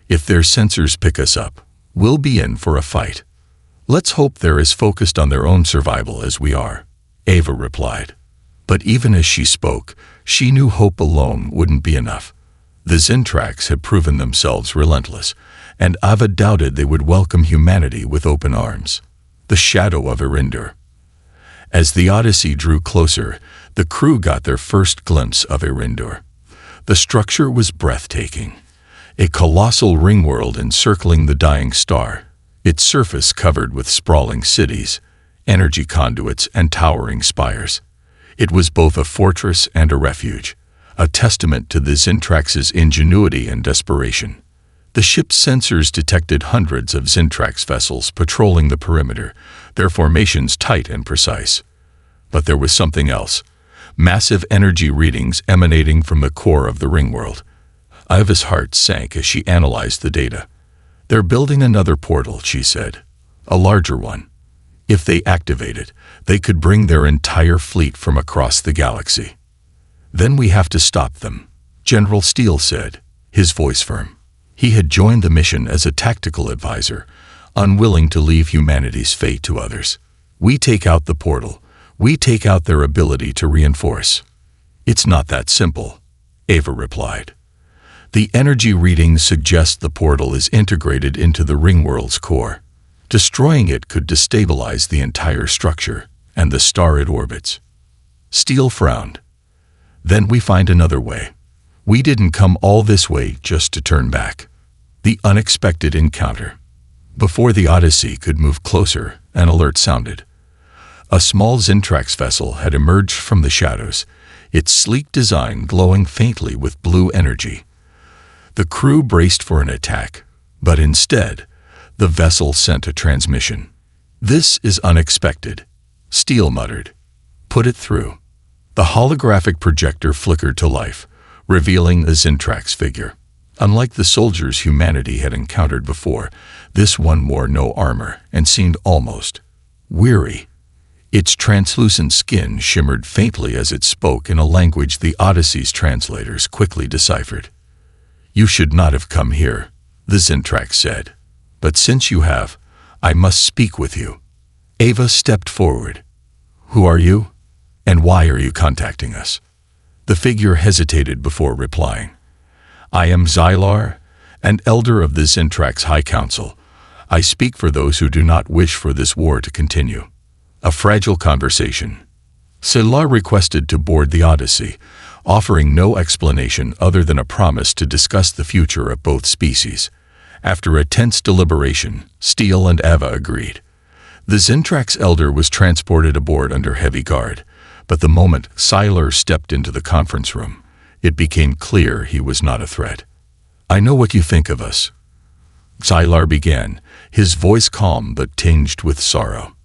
If their sensors pick us up, we'll be in for a fight. Let's hope they're as focused on their own survival as we are, Ava replied. But even as she spoke, she knew hope alone wouldn't be enough. The Zintrax had proven themselves relentless, and Ava doubted they would welcome humanity with open arms. The shadow of Erinder. As the Odyssey drew closer, the crew got their first glimpse of Erinder. The structure was breathtaking. A colossal ringworld encircling the dying star, its surface covered with sprawling cities, energy conduits, and towering spires. It was both a fortress and a refuge, a testament to the Zintrax's ingenuity and desperation. The ship's sensors detected hundreds of Zintrax vessels patrolling the perimeter, their formations tight and precise. But there was something else. Massive energy readings emanating from the core of the ringworld. Ava's heart sank as she analyzed the data. They're building another portal, she said. A larger one. If they activate it, they could bring their entire fleet from across the galaxy. Then we have to stop them, General Steele said, his voice firm. He had joined the mission as a tactical advisor, unwilling to leave humanity's fate to others. We take out the portal. We take out their ability to reinforce. It's not that simple, Ava replied. The energy readings suggest the portal is integrated into the ringworld's core. Destroying it could destabilize the entire structure and the star it orbits. Steele frowned. Then we find another way. We didn't come all this way just to turn back. The unexpected encounter. Before the Odyssey could move closer, an alert sounded. A small Zintrax vessel had emerged from the shadows, its sleek design glowing faintly with blue energy. The crew braced for an attack, but instead, the vessel sent a transmission. "This is unexpected," Steele muttered. "Put it through." The holographic projector flickered to life, revealing a Zintrax figure. Unlike the soldiers humanity had encountered before, this one wore no armor and seemed almost weary. Its translucent skin shimmered faintly as it spoke in a language the Odyssey's translators quickly deciphered. "You should not have come here," the Zintrax said. "But since you have, I must speak with you." Ava stepped forward. "Who are you? And why are you contacting us?" The figure hesitated before replying. "I am Xylar, an elder of the Zintrax High Council. I speak for those who do not wish for this war to continue." A fragile conversation. Xylar requested to board the Odyssey, offering no explanation other than a promise to discuss the future of both species. After a tense deliberation, Steele and Ava agreed. The Zintrax elder was transported aboard under heavy guard, but the moment Xylar stepped into the conference room, it became clear he was not a threat. "I know what you think of us," Xylar began, his voice calm but tinged with sorrow.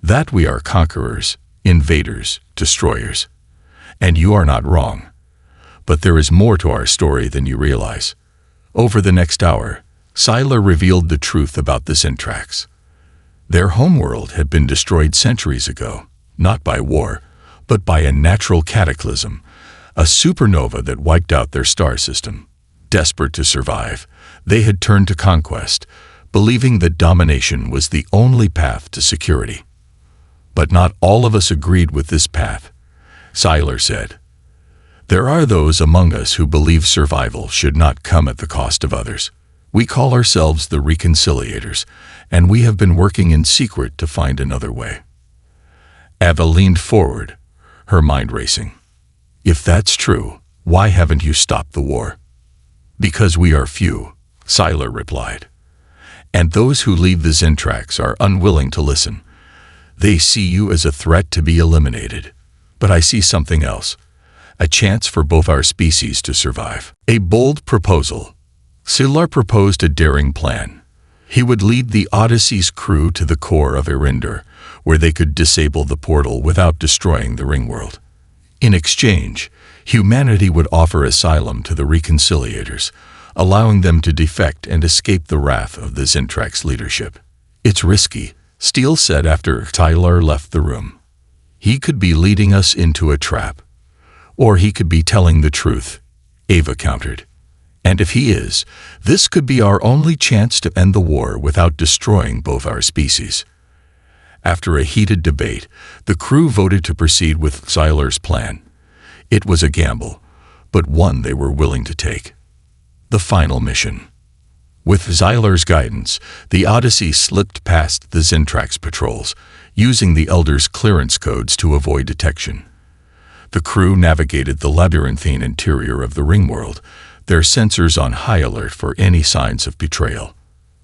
"That we are conquerors, invaders, destroyers. And you are not wrong. But there is more to our story than you realize." Over the next hour, Xylar revealed the truth about the Zintrax. Their homeworld had been destroyed centuries ago, not by war, but by a natural cataclysm, a supernova that wiped out their star system. Desperate to survive, they had turned to conquest, believing that domination was the only path to security. But not all of us agreed with this path, Xylar said. "There are those among us who believe survival should not come at the cost of others. We call ourselves the Reconciliators, and we have been working in secret to find another way." Ava leaned forward, her mind racing. "If that's true, why haven't you stopped the war?" "Because we are few," Xylar replied. "And those who lead the Zintrax are unwilling to listen. They see you as a threat to be eliminated. But I see something else, a chance for both our species to survive." A bold proposal. Xylar proposed a daring plan. He would lead the Odyssey's crew to the core of Erinder, where they could disable the portal without destroying the ringworld. In exchange, humanity would offer asylum to the Reconciliators, allowing them to defect and escape the wrath of the Zintrax leadership. "It's risky," Steele said after Xylar left the room. He could be leading us into a trap. Or he could be telling the truth, Ava countered. And if he is, this could be our only chance to end the war without destroying both our species. After a heated debate, the crew voted to proceed with Xylar's plan. It was a gamble, but one they were willing to take. The final mission. With Xylar's guidance, the Odyssey slipped past the Zintrax patrols, using the Elder's clearance codes to avoid detection. The crew navigated the labyrinthine interior of the Ringworld, their sensors on high alert for any signs of betrayal.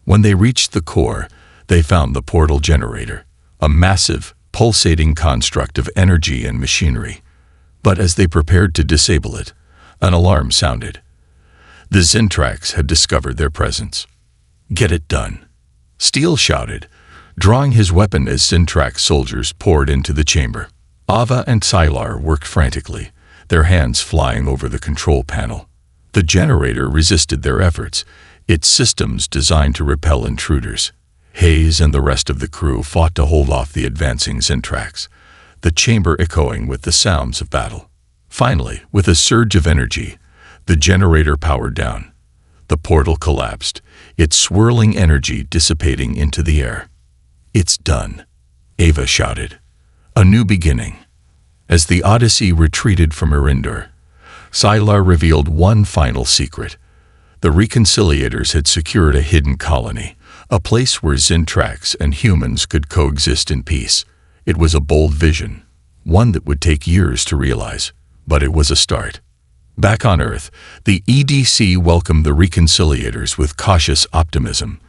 When they reached the core, they found the portal generator, a massive, pulsating construct of energy and machinery. But as they prepared to disable it, an alarm sounded. The Zintrax had discovered their presence. "Get it done," Steele shouted, drawing his weapon as Zintrax soldiers poured into the chamber. Ava and Xylar worked frantically, their hands flying over the control panel. The generator resisted their efforts, its systems designed to repel intruders. Hayes and the rest of the crew fought to hold off the advancing Zintrax, the chamber echoing with the sounds of battle. Finally, with a surge of energy, the generator powered down. The portal collapsed, its swirling energy dissipating into the air. "It's done," Ava shouted. "A new beginning." As the Odyssey retreated from Erindor, Xylar revealed one final secret. The Reconciliators had secured a hidden colony, a place where Zintrax and humans could coexist in peace. It was a bold vision, one that would take years to realize, but it was a start. Back on Earth, the EDC welcomed the Reconciliators with cautious optimism.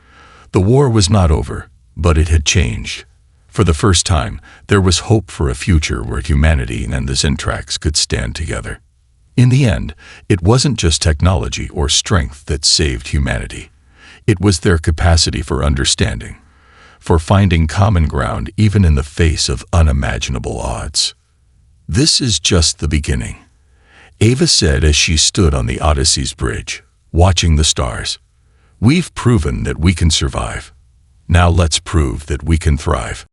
The war was not over, but it had changed. For the first time, there was hope for a future where humanity and the Zintrax could stand together. In the end, it wasn't just technology or strength that saved humanity. It was their capacity for understanding, for finding common ground even in the face of unimaginable odds. "This is just the beginning," Ava said as she stood on the Odyssey's bridge, watching the stars. "We've proven that we can survive. Now let's prove that we can thrive."